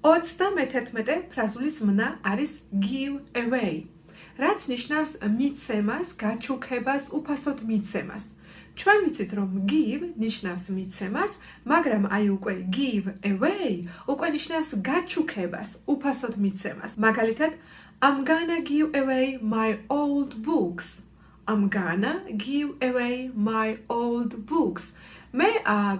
31 ფრაზულის მნა არის give away. რაც ნიშნავს მიცემას, გაჩუქებას, უფასოდ მიცემას. ჩვენ ვიცით რომ give ნიშნავს მიცემას, მაგრამ აი უკვე give away უკვე ნიშნავს გაჩუქებას, უფასოდ მიცემას. მაგალითად, I'm gonna give away my old books. I'm gonna give away my old books. მე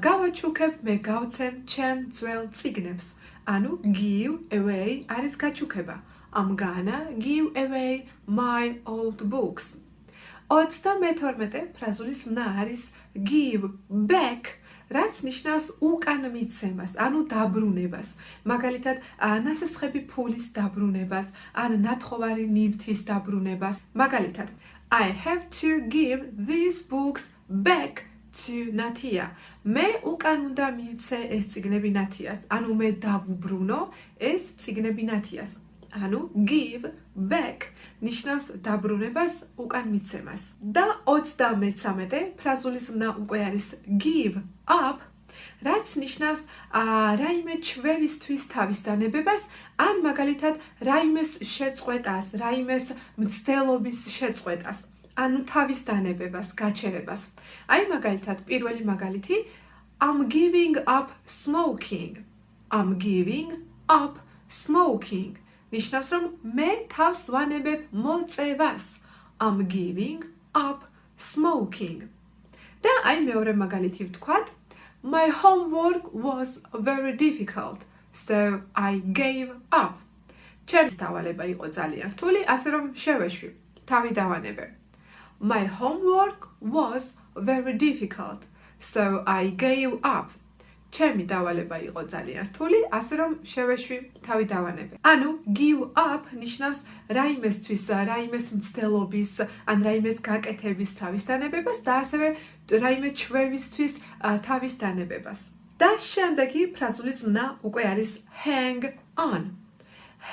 გავაჩუქებ, მე გავცემ ჩემ ძველ წიგნებს. ანუ give away არის გაჩუქება. I'm gonna give away my old books. 32 ფრაზულის მნა არის give back, რაც ნიშნავს უკან მიცემას, ანუ დაბრუნებას. მაგალითად, ნასესხები ფულის დაბრუნებას, ან ნათხოვარი ნივთის დაბრუნებას. მაგალითად, I have to give these books back to Natia. მე უკან უნდა მივცე ეს წიგნები ნათიას, ანუ მე დავუბრუნო ეს წიგნები ნათიას. ანუ give back ნიშნავს დაბრუნებას, უკან მიცემას. და 33 ფრაზულის მნა უკვე არის give up, რაც ნიშნავს რაიმე ჩვევისთვის თავის დანებებას, ან მაგალითად რაიმეს შეწყვეტას, რაიმეს მცდელობის შეწყვეტას, ანუ თავის დანებებას, გაჩერებას. აი მაგალითად, პირველი მაგალითი, I'm giving up smoking. I'm giving up smoking. ნიშნავს რომ მე თავს ვანებებ მოწევას. I'm giving up smoking. და აი მეორე მაგალითი ვთქვათ, my homework was very difficult, so I gave up. ჩემს დავალება იყო ძალიან რთული, ასე რომ შევეშვი, თავი დავანებე. My homework was very difficult, so I gave up. ჩემი დავალება იყო ძალიან რთული, ასე რომ შევეშვი, თავი დავანებე. ანუ give up ნიშნავს რაიმესთვის, რაიმეს მცდელობის, ან რაიმეს გაკეთების თავის დანებებას და ასევე რაიმე ჩვევისთვის თავის დანებებას. და შემდეგი ფრაზულის მნა უკვე არის hang on.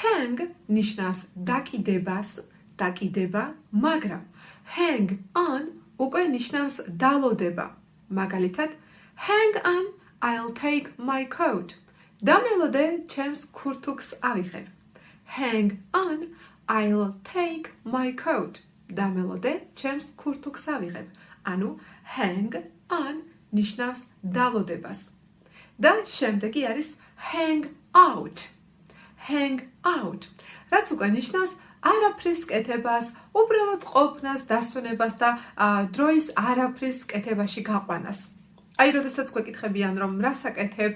Hang ნიშნავს დაკიდებას, დაკიდება, მაგრამ hang on უკვე ნიშნავს დალოდება. მაგალითად, hang on, I'll take my coat. დამელოდე ჩემს ქურთუქს ავიღებ. Hang on, I'll take my coat. დამელოდე ჩემს ქურთუქს ავიღებ. ანუ hang on ნიშნავს დალოდებას. და შემდეგი არის hang out. Hang out. რაც უკვე ნიშნავს არაფრის კეთებას, უბრალოდ ყოფნას, დასვენებას და დროის არაფრის კეთებაში გაყვანას. აი, როდესაც გვეკითხებიან, რომ რა საკეთებ,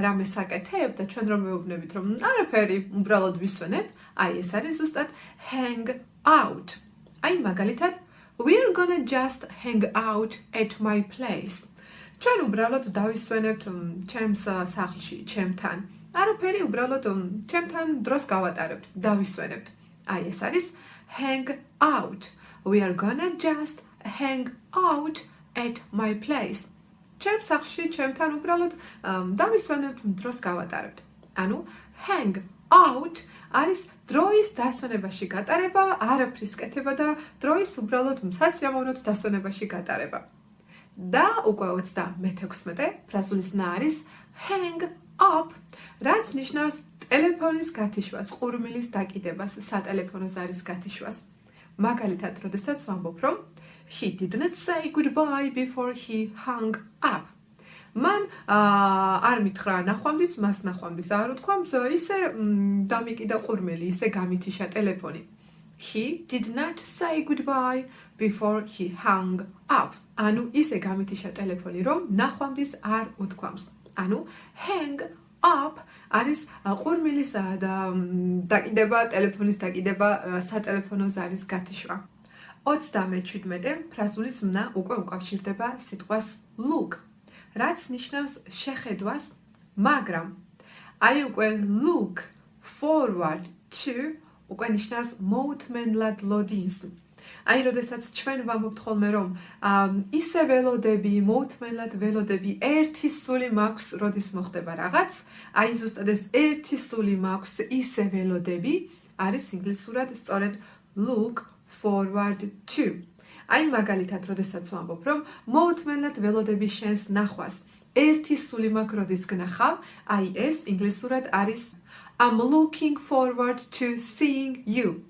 რამე საკეთებ და ჩვენ რომ მეუბნებით, რომ არაფერი, უბრალოდ ვისვენებ, აი ეს არის ზუსტად hang out. აი, მაგალითად, we're gonna just hang out at my place. ჩვენ უბრალოდ დავისვენებთ ჩემს სახლში, ჩემთან. არაფერი, უბრალოდ ჩემთან დროს გავატარებთ, დავისვენებთ. აი ეს არის hang out. We are gonna just hang out at my place. ჩემ სახლში, ჩემთან უბრალოდ დავისვენებთ, დროს გავატარებთ. ანუ hang out არის დროის დასვენებაში გატარება, არაფრის კეთება და დროის უბრალოდ სასიამოვნოდ დასვენებაში გატარება. და უკვე 36 ფრაზულის მნა არის hang up, რაც ნიშნავს ტელეფონის გათიშვას, ყურმილის დაკიდებას, სატელეფონო ზარის გათიშვას. მაგალითად, როდესაც ვამბობ, რომ he didn't say goodbye before he hung up. მან არ მითხრა ნახვამდის, მას ნახვამდის არ უთქვამს, ისე დამიკიდა ყურმელი, ისე გამითიშა ტელეფონი. He did not say goodbye before he hung up. ანუ ისე გამითიშა ტელეფონი, რომ ნახვამდის არ უთქვამს. ანუ hang up არის ყურმილის დაკიდება, ტელეფონის დაკიდება, სატელეფონო ზარის გათიშვა. 37 ფრაზულის მნა უკვე უკავშირდება სიტყვას look, რაც ნიშნავს შეხედვას, მაგრამ აი უკვე look forward to უკვე ნიშნავს მოუთმენლად ლოდინს. აი, როდესაც ჩვენ ვამბობთ ხოლმე, რომ ისე ველოდები, მოუთმენლად ველოდები, ერთი სული მაქვს, როდის მოხდება რაღაც, აი ზუსტად ეს ერთი სული მაქვს, ისე ველოდები, არის ინგლისურად სწორედ look forward to. აი მაგალითად, როდესაც ვამბობ, რომ მოუთმენლად ველოდები შენს ნახვას, ერთი სული მაქვს როდის გნახავ, აი ეს ინგლისურად არის I'm looking forward to seeing you.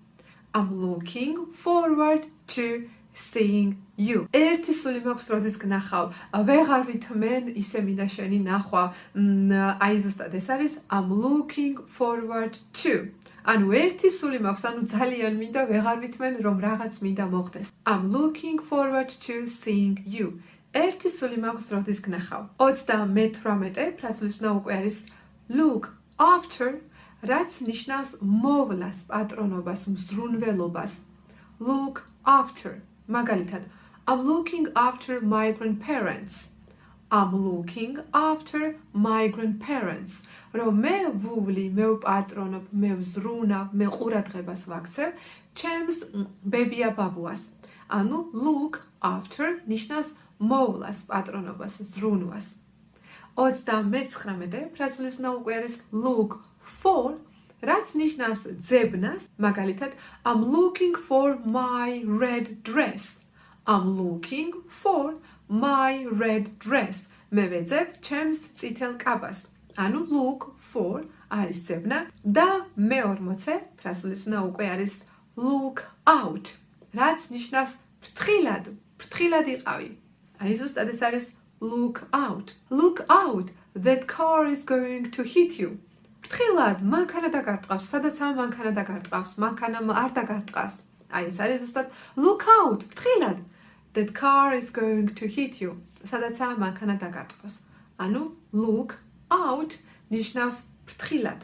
I'm looking forward to seeing you. ერთი სული მაქვს როდის გნახავ, ვეღარ ვითმენ ისე მინდა შენი ნახვა. აი ზუსტად ეს არის I'm looking forward to. ანუ ერთი სული მაქვს, ანუ ძალიან მინდა ვეღარ ვითმენ რომ რაღაც მინდა მოხდეს. I'm looking forward to seeing you. ერთი სული მაქვს როდის გნახავ. 38 ფრაზულის ნა უკვე არის look after, რაც ნიშნავს მოვლას, პატრონობას, მზრუნველობას. Look after. მაგალითად, I'm looking after my grandparents. I'm looking after my grandparents. რომ მე ვუვლი, მე ვპატრონობ, მე ვზრუნავ, მე ყურადღებას ვაქცევ ჩემს ბებია ბაბუას. ანუ look after ნიშნავს მოვლას, პატრონობას, ზრუნვას. 39 ფრაზულის ნა უკვე არის look for, რაც ნიშნავს ძებნას, მაგალითად, I'm looking for my red dress. I'm looking for my red dress. მე ვეძებ ჩემს წითელ კაბას. ანუ look for არის ძებნა და მე-40 ფრაზულის ნა უკვე არის look out, რაც ნიშნავს ფრთხილად, ფრთხილად იყავი. აი ზუსტად ეს არის look out. Look out, that car is going to hit you. ფრთხილად, მანქანა დაგარტყავს, სადაცაა მანქანა დაგარტყავს, მანქანა არ დაგარტყავს. აი ეს არის ზუსტად look out, ფრთხილად. That car is going to hit you. სადაცაა მანქანა დაგარტყავს. ანუ look out ნიშნავს ფრთხილად.